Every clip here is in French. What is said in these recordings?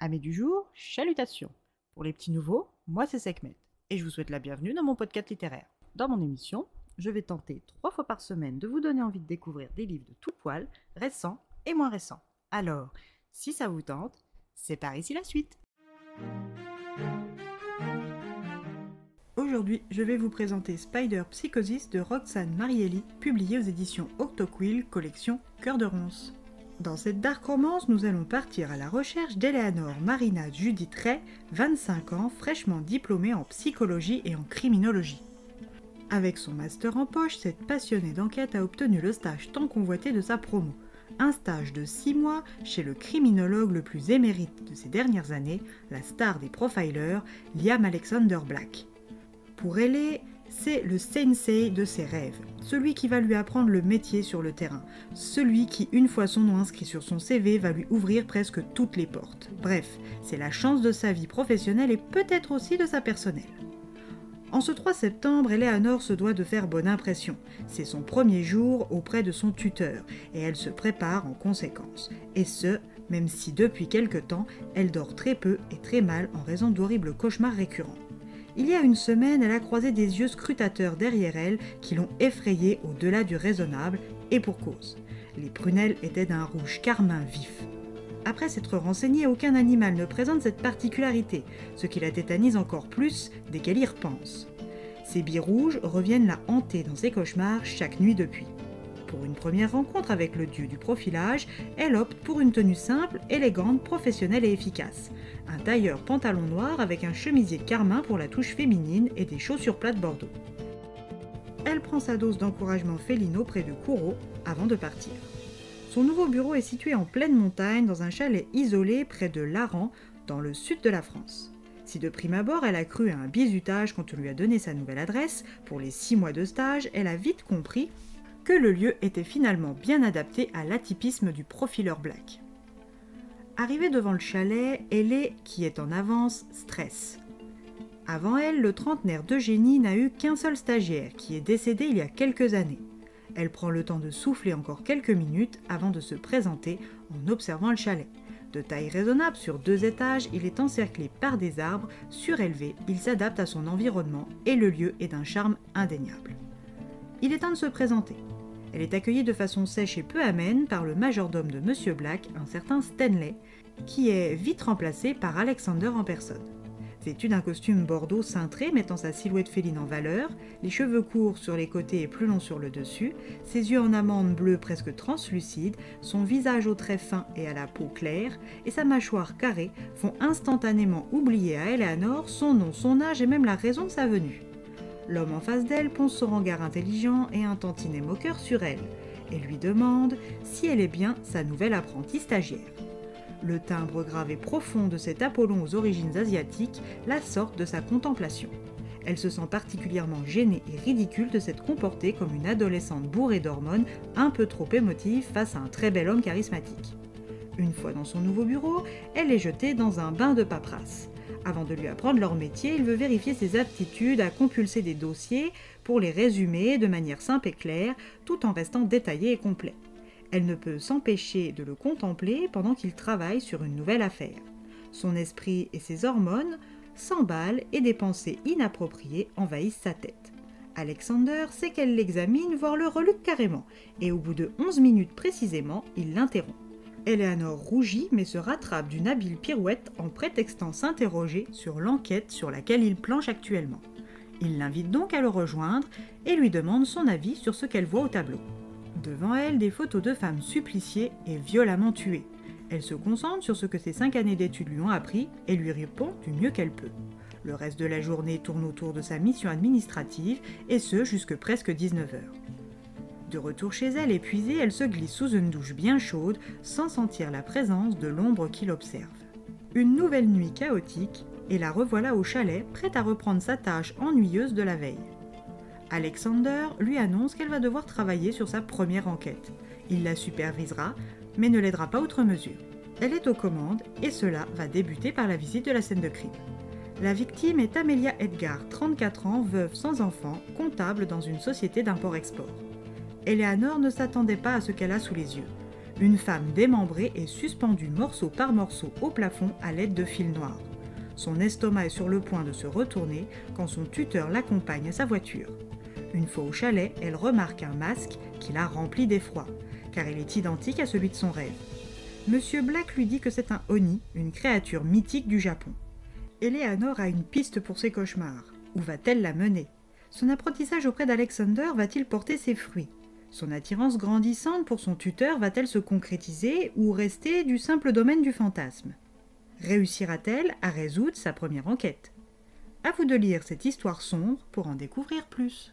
Amis du jour, chalutations. Pour les petits nouveaux, moi c'est Sekhmet et je vous souhaite la bienvenue dans mon podcast littéraire. Dans mon émission, je vais tenter 3 fois par semaine de vous donner envie de découvrir des livres de tout poil, récents et moins récents. Alors, si ça vous tente, c'est par ici la suite. Aujourd'hui, je vais vous présenter Spider Psychosis de Roxane Marielli, publié aux éditions Octoquill, collection Cœur de Ronce. Dans cette dark romance, nous allons partir à la recherche d'Eleanor Marina Judith Ray, 25 ans, fraîchement diplômée en psychologie et en criminologie. Avec son master en poche, cette passionnée d'enquête a obtenu le stage tant convoité de sa promo. Un stage de 6 mois chez le criminologue le plus émérite de ces dernières années, la star des profilers, Liam Alexander Black. Pour elle, c'est le sensei de ses rêves, celui qui va lui apprendre le métier sur le terrain, celui qui, une fois son nom inscrit sur son CV, va lui ouvrir presque toutes les portes. Bref, c'est la chance de sa vie professionnelle et peut-être aussi de sa personnelle. En ce 3 septembre, Eleanor se doit de faire bonne impression. C'est son premier jour auprès de son tuteur, et elle se prépare en conséquence. Et ce, même si depuis quelque temps, elle dort très peu et très mal en raison d'horribles cauchemars récurrents. Il y a une semaine, elle a croisé des yeux scrutateurs derrière elle qui l'ont effrayée au-delà du raisonnable, et pour cause. Les prunelles étaient d'un rouge carmin vif. Après s'être renseignée, aucun animal ne présente cette particularité, ce qui la tétanise encore plus dès qu'elle y repense. Ses billes rouges reviennent la hanter dans ses cauchemars chaque nuit depuis. Pour une première rencontre avec le dieu du profilage, elle opte pour une tenue simple, élégante, professionnelle et efficace. Un tailleur pantalon noir avec un chemisier carmin pour la touche féminine et des chaussures plates bordeaux. Elle prend sa dose d'encouragement féline auprès de Kuro avant de partir. Son nouveau bureau est situé en pleine montagne dans un chalet isolé près de Laran, dans le sud de la France. Si de prime abord elle a cru à un bizutage quand on lui a donné sa nouvelle adresse, pour les 6 mois de stage, elle a vite compris que le lieu était finalement bien adapté à l'atypisme du profiler Black. Arrivée devant le chalet, elle qui est en avance, stresse. Avant elle, le trentenaire d'Eugénie n'a eu qu'un seul stagiaire, qui est décédé il y a quelques années. Elle prend le temps de souffler encore quelques minutes avant de se présenter en observant le chalet. De taille raisonnable sur 2 étages, il est encerclé par des arbres surélevés, il s'adapte à son environnement et le lieu est d'un charme indéniable. Il est temps de se présenter. Elle est accueillie de façon sèche et peu amène par le majordome de Monsieur Black, un certain Stanley, qui est vite remplacé par Alexander en personne. Vêtu d'un costume bordeaux cintré mettant sa silhouette féline en valeur, les cheveux courts sur les côtés et plus longs sur le dessus, ses yeux en amande bleue presque translucide, son visage aux traits fins et à la peau claire, et sa mâchoire carrée font instantanément oublier à Eleanor son nom, son âge et même la raison de sa venue. L'homme en face d'elle ponce son regard intelligent et un tantinet moqueur sur elle, et lui demande si elle est bien sa nouvelle apprentie stagiaire. Le timbre grave et profond de cet Apollon aux origines asiatiques la sort de sa contemplation. Elle se sent particulièrement gênée et ridicule de s'être comportée comme une adolescente bourrée d'hormones un peu trop émotive face à un très bel homme charismatique. Une fois dans son nouveau bureau, elle est jetée dans un bain de paperasse. Avant de lui apprendre leur métier, il veut vérifier ses aptitudes à compulser des dossiers pour les résumer de manière simple et claire, tout en restant détaillé et complet. Elle ne peut s'empêcher de le contempler pendant qu'il travaille sur une nouvelle affaire. Son esprit et ses hormones s'emballent et des pensées inappropriées envahissent sa tête. Alexander sait qu'elle l'examine, voire le reluque carrément, et au bout de 11 minutes précisément, il l'interrompt. Eleanor rougit mais se rattrape d'une habile pirouette en prétextant s'interroger sur l'enquête sur laquelle il planche actuellement. Il l'invite donc à le rejoindre et lui demande son avis sur ce qu'elle voit au tableau. Devant elle, des photos de femmes suppliciées et violemment tuées. Elle se concentre sur ce que ses 5 années d'études lui ont appris et lui répond du mieux qu'elle peut. Le reste de la journée tourne autour de sa mission administrative et ce jusque presque 19h. De retour chez elle épuisée, elle se glisse sous une douche bien chaude sans sentir la présence de l'ombre qui l'observe. Une nouvelle nuit chaotique et la revoilà au chalet, prête à reprendre sa tâche ennuyeuse de la veille. Alexander lui annonce qu'elle va devoir travailler sur sa première enquête. Il la supervisera, mais ne l'aidera pas outre mesure. Elle est aux commandes et cela va débuter par la visite de la scène de crime. La victime est Amelia Edgar, 34 ans, veuve sans enfant, comptable dans une société d'import-export. Eleanor ne s'attendait pas à ce qu'elle a sous les yeux. Une femme démembrée est suspendue morceau par morceau au plafond à l'aide de fils noirs. Son estomac est sur le point de se retourner quand son tuteur l'accompagne à sa voiture. Une fois au chalet, elle remarque un masque qui la remplit d'effroi, car il est identique à celui de son rêve. Monsieur Black lui dit que c'est un Oni, une créature mythique du Japon. Eleanor a une piste pour ses cauchemars. Où va-t-elle la mener? Son apprentissage auprès d'Alexander va-t-il porter ses fruits? Son attirance grandissante pour son tuteur va-t-elle se concrétiser ou rester du simple domaine du fantasme? Réussira-t-elle à résoudre sa première enquête? À vous de lire cette histoire sombre pour en découvrir plus.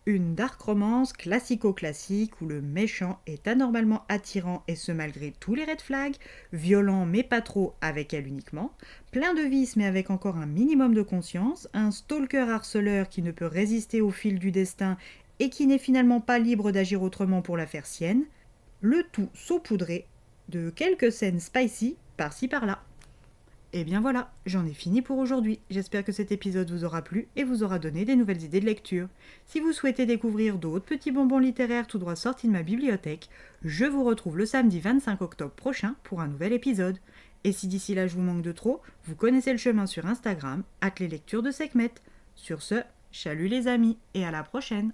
Une dark romance classico-classique où le méchant est anormalement attirant et ce malgré tous les red flags, violent mais pas trop avec elle uniquement, plein de vices mais avec encore un minimum de conscience, un stalker harceleur qui ne peut résister au fil du destin et qui n'est finalement pas libre d'agir autrement pour la faire sienne, le tout saupoudré de quelques scènes spicy par-ci par-là. Et bien voilà, j'en ai fini pour aujourd'hui. J'espère que cet épisode vous aura plu et vous aura donné des nouvelles idées de lecture. Si vous souhaitez découvrir d'autres petits bonbons littéraires tout droit sortis de ma bibliothèque, je vous retrouve le samedi 25 octobre prochain pour un nouvel épisode. Et si d'ici là je vous manque de trop, vous connaissez le chemin sur Instagram, @leslectures de Sekhmet. Sur ce, chalut les amis et à la prochaine.